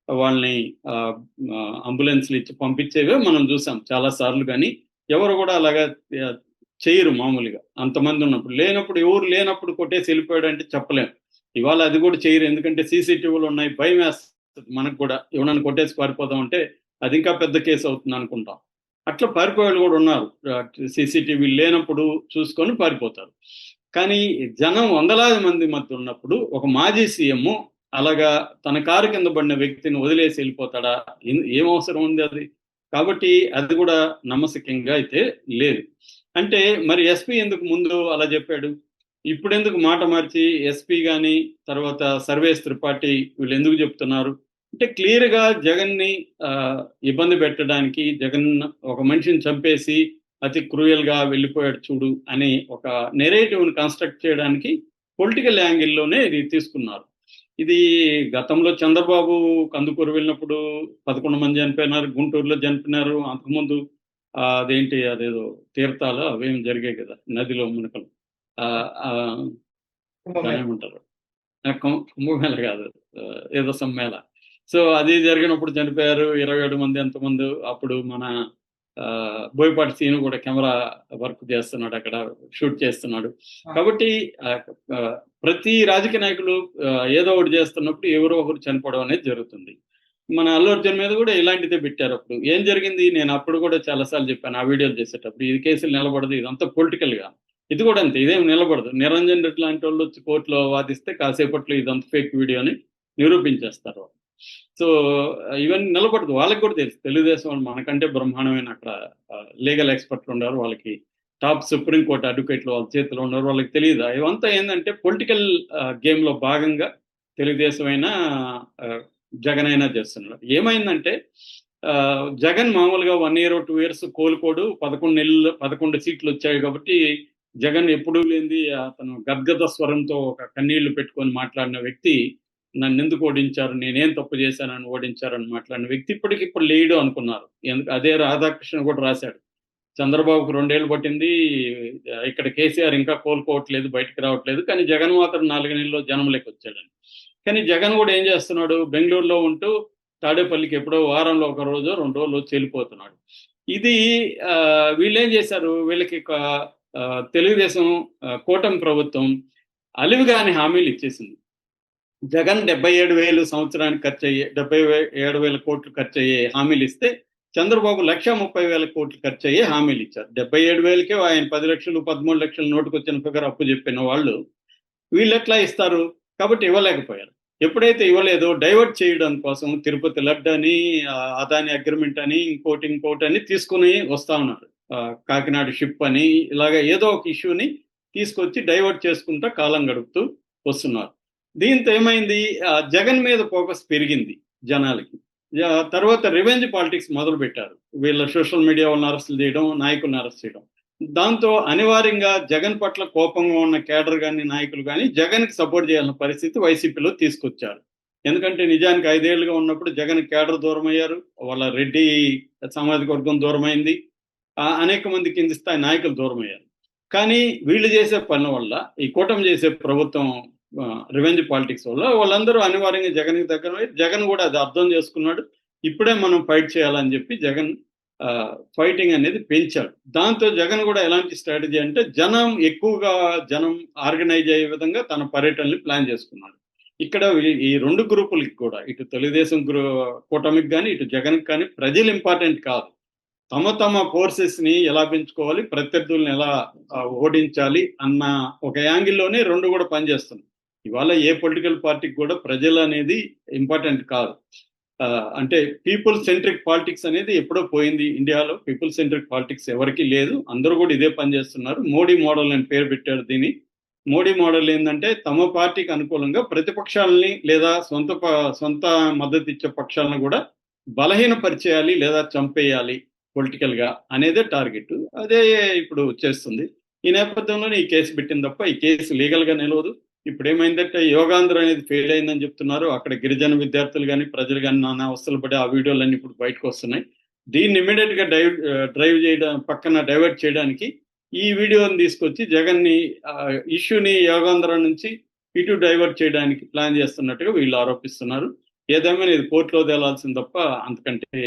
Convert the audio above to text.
వాళ్ళని అంబులెన్స్లు ఇచ్చి పంపించేవే మనం చూసాం చాలా సార్లు. కానీ ఎవరు కూడా అలాగా ఆ, చేయరు మామూలుగా అంతమంది ఉన్నప్పుడు. లేనప్పుడు ఎవరు లేనప్పుడు కొట్టేసి వెళ్ళిపోయాడు అంటే చెప్పలేం. ఇవాళ అది కూడా చేయరు, ఎందుకంటే సీసీటీవీలు ఉన్నాయి, భయం వేస్తుంది మనకు కూడా. ఎవరన్నా కొట్టేసి పారిపోదాం అంటే అది ఇంకా పెద్ద కేసు అవుతుంది అనుకుంటాం. అట్లా పారిపోయేవాళ్ళు కూడా ఉన్నారు. సీసీటీవీ లేనప్పుడు చూసుకొని పారిపోతారు. కానీ జనం వందలాది మంది మధ్య ఉన్నప్పుడు ఒక మాజీ సీఎం అలాగా తన కారు కింద పడిన వ్యక్తిని వదిలేసి వెళ్ళిపోతాడా? ఏం అవసరం ఉంది అది? కాబట్టి అది కూడా నమ్మశక్యంగా అయితే లేదు. అంటే మరి ఎస్పీ ఎందుకు ముందు అలా చెప్పాడు? ఇప్పుడెందుకు మాట మార్చి ఎస్పీ గాని తర్వాత సర్వేస్ త్రిపాఠి వీళ్ళు ఎందుకు చెప్తున్నారు అంటే క్లియర్గా జగన్ని ఆ, ఇబ్బంది పెట్టడానికి, జగన్ ఒక మనిషిని చంపేసి అతి క్రూయల్ గా వెళ్ళిపోయాడు చూడు అని ఒక నెరేటివ్ని కన్స్ట్రక్ట్ చేయడానికి పొలిటికల్ యాంగిల్లోనే ఇది తీసుకున్నారు. ఇది గతంలో చంద్రబాబు కందుకూరు వెళ్ళినప్పుడు 11 మంది చనిపోయినారు, గుంటూరులో చనిపోయినారు. అంతకుముందు అదేదో తీర్థాలు అవేం జరిగాయి కదా, నదిలో మునకలు. ఆ, ఆ, దాన్ని ఏమంటారు? కుంభమేళ కాదు, ఏదో సమ్మేళ. సో అది జరిగినప్పుడు చనిపోయారు 27 మంది ఎంతమంది. అప్పుడు మన బోయపాటి సీను కూడా కెమెరా వర్క్ చేస్తున్నాడు, అక్కడ షూట్ చేస్తున్నాడు. కాబట్టి ఆ, ఆ, ప్రతి రాజకీయ నాయకులు ఏదో ఒకటి చేస్తున్నప్పుడు ఎవరో ఒకరు చనిపోవడం అనేది జరుగుతుంది. మన అల్లు అర్జున్ మీద కూడా ఇలాంటిదే పెట్టారు. అప్పుడు ఏం జరిగింది, నేను అప్పుడు కూడా చాలాసార్లు చెప్పాను ఆ వీడియోలు చేసేటప్పుడు, ఇది కేసులు నిలబడదు, ఇదంతా పొలిటికల్ గా. ఇది కూడా అంతే, ఇదేం నిలబడదు. నిరంజన్ రెడ్డి లాంటి వాళ్ళు వచ్చి కోర్టులో వాదిస్తే కాసేపట్లో ఇదంతా ఫేక్ వీడియో అని నిరూపించేస్తారు. సో ఇవన్నీ నిలబడదు. వాళ్ళకి కూడా తెలుసు, తెలుగుదేశం వాళ్ళు మనకంటే బ్రహ్మాండమైన అక్కడ లీగల్ ఎక్స్పర్ట్లు ఉన్నారు, వాళ్ళకి టాప్ సుప్రీంకోర్టు అడ్వకేట్లు వాళ్ళ చేతిలో ఉన్నారు, వాళ్ళకి తెలియదు. ఇవంతా ఏంటంటే పొలిటికల్ గేమ్ లో భాగంగా తెలుగుదేశం అయినా జగన్ అయినా చేస్తున్నారు. ఏమైందంటే జగన్ మామూలుగా 1 year 2 years కోలుకోడు, 11 నెలలు 11 సీట్లు వచ్చాయి కాబట్టి జగన్ ఎప్పుడూ లేనిది అతను గద్గద స్వరంతో ఒక కన్నీళ్లు పెట్టుకొని మాట్లాడిన వ్యక్తి, నన్ను ఎందుకు ఓడించారు, నేనేం తప్పు చేశానని ఓడించారని మాట్లాడిన వ్యక్తి ఇప్పటికిప్పుడు లేడు అనుకున్నారు. అదే రాధాకృష్ణ కూడా రాశాడు, చంద్రబాబుకు 2 ఏళ్ళు పట్టింది, ఇక్కడ కేసీఆర్ ఇంకా కోలుకోవట్లేదు, బయటకు రావట్లేదు, కానీ జగన్ మాత్రం 4 నెలల్లో జనంలోకి వచ్చాడని. కానీ జగన్ కూడా ఏం చేస్తున్నాడు, బెంగళూరులో ఉంటూ తాడేపల్లికి ఎప్పుడో వారంలో 1 రోజు 2 రోజులు వచ్చి వెళ్ళిపోతున్నాడు. ఇది వీళ్ళు ఏం చేశారు, వీళ్ళకి తెలుగుదేశం కూటమి ప్రభుత్వం అలివిగాని హామీలు ఇచ్చేసింది. జగన్ 77,000 సంవత్సరానికి ఖర్చు అయ్యే 77,000 కోట్లు ఖర్చు అయ్యే హామీలు ఇస్తే చంద్రబాబు 1,30,000 కోట్లు ఖర్చు అయ్యే హామీలు ఇచ్చారు. 77,000కే ఆయన 10 లక్షలు 13 లక్షలు నోటుకొచ్చిన ఫిగర్ అప్పు చెప్పిన వాళ్ళు వీళ్ళు ఎట్లా ఇస్తారు? కాబట్టి ఇవ్వలేకపోయారు. ఎప్పుడైతే ఇవ్వలేదో డైవర్ట్ చేయడం కోసం తిరుపతి లడ్డు అని, అదాని అగ్రిమెంట్ అని, ఇంకోటి అని తీసుకుని వస్తా ఉన్నారు. కాకినాడ షిప్ అని, ఇలాగ ఏదో ఒక ఇష్యూని తీసుకొచ్చి డైవర్ట్ చేసుకుంటా కాలం గడుపుతూ వస్తున్నారు. దీంతో ఏమైంది, జగన్ మీద ఫోకస్ పెరిగింది జనాలకి. తర్వాత రివెంజ్ పాలిటిక్స్ మొదలు పెట్టారు. వీళ్ళ సోషల్ మీడియా వాళ్ళని అరెస్టులు చేయడం, నాయకులను అరెస్ట్ చేయడం. దాంతో అనివార్యంగా జగన్ పట్ల కోపంగా ఉన్న కేడర్ కానీ నాయకులు కానీ జగన్కి సపోర్ట్ చేయాలన్న పరిస్థితి వైసీపీలో తీసుకొచ్చారు. ఎందుకంటే నిజానికి 5 ఏళ్లుగా ఉన్నప్పుడు జగన్ కేడర్ దూరం అయ్యారు, వాళ్ళ రెడ్డి సామాజిక వర్గం దూరమైంది, అనేక మంది కింది స్థాయి నాయకులు దూరం అయ్యారు. కానీ వీళ్ళు చేసే పనుల వల్ల, ఈ కూటమి చేసే ప్రభుత్వం రివెంజ్ పాలిటిక్స్ వల్ల వాళ్ళందరూ అనివార్యంగా జగన్కి దగ్గర, జగన్ కూడా అది అర్థం చేసుకున్నాడు. ఇప్పుడే మనం ఫైట్ చేయాలని చెప్పి జగన్ ఫైటింగ్ అనేది పెంచాడు. దాంతో జగన్ కూడా ఎలాంటి స్ట్రాటజీ అంటే జనం ఆర్గనైజ్ అయ్యే విధంగా తన పర్యటనని ప్లాన్ చేసుకున్నాడు. ఇక్కడ ఈ 2 గ్రూపులకి కూడా, ఇటు తెలుగుదేశం కూటమికి కానీ ఇటు జగన్కి కానీ ప్రజలు ఇంపార్టెంట్ కాదు. తమ ఫోర్సెస్ ని ఎలా పెంచుకోవాలి, ప్రత్యర్థుల్ని ఎలా ఓడించాలి అన్న ఒక యాంగిల్లోనే 2 కూడా పనిచేస్తున్నాయి. ఇవాళ ఏ పొలిటికల్ పార్టీకి కూడా ప్రజలు అనేది ఇంపార్టెంట్ కాదు. అంటే పీపుల్ సెంట్రిక్ పాలిటిక్స్ అనేది ఎప్పుడో పోయింది ఇండియాలో. పీపుల్ సెంట్రిక్ పాలిటిక్స్ ఎవరికి లేదు, అందరూ కూడా ఇదే పని చేస్తున్నారు. మోడీ మోడల్ అని పేరు పెట్టారు దీన్ని. మోడీ మోడల్ ఏంటంటే తమ పార్టీకి అనుకూలంగా ప్రతిపక్షాలని లేదా సొంత మద్దతు ఇచ్చే పక్షాలను కూడా బలహీనపరిచేయాలి లేదా చంపేయాలి పొలిటికల్ గా అనేదే టార్గెట్. అదే ఇప్పుడు చేస్తుంది. ఈ నేపథ్యంలోనే ఈ కేసు పెట్టింది తప్ప ఈ కేసు లీగల్ గా నిలవదు. ఇప్పుడు ఏమైందంటే యోగాంధ్ర అనేది ఫెయిల్ అయిందని చెప్తున్నారు. అక్కడ గిరిజన విద్యార్థులు కానీ ప్రజలు కానీ నానా అవస్థలు పడి ఆ వీడియోలన్నీ ఇప్పుడు బయటకు వస్తున్నాయి. దీన్ని ఇమీడియట్ గా డ్రైవ్ చేయడం, పక్కన డైవర్ట్ చేయడానికి ఈ వీడియోని తీసుకొచ్చి జగన్ని ఇష్యూని యోగాంధ్ర నుంచి ఇటు డైవర్ట్ చేయడానికి ప్లాన్ చేస్తున్నట్టుగా వీళ్ళు ఆరోపిస్తున్నారు. ఏదేమైనా ఇది కోర్టులో తేలాల్సింది తప్ప అంతకంటే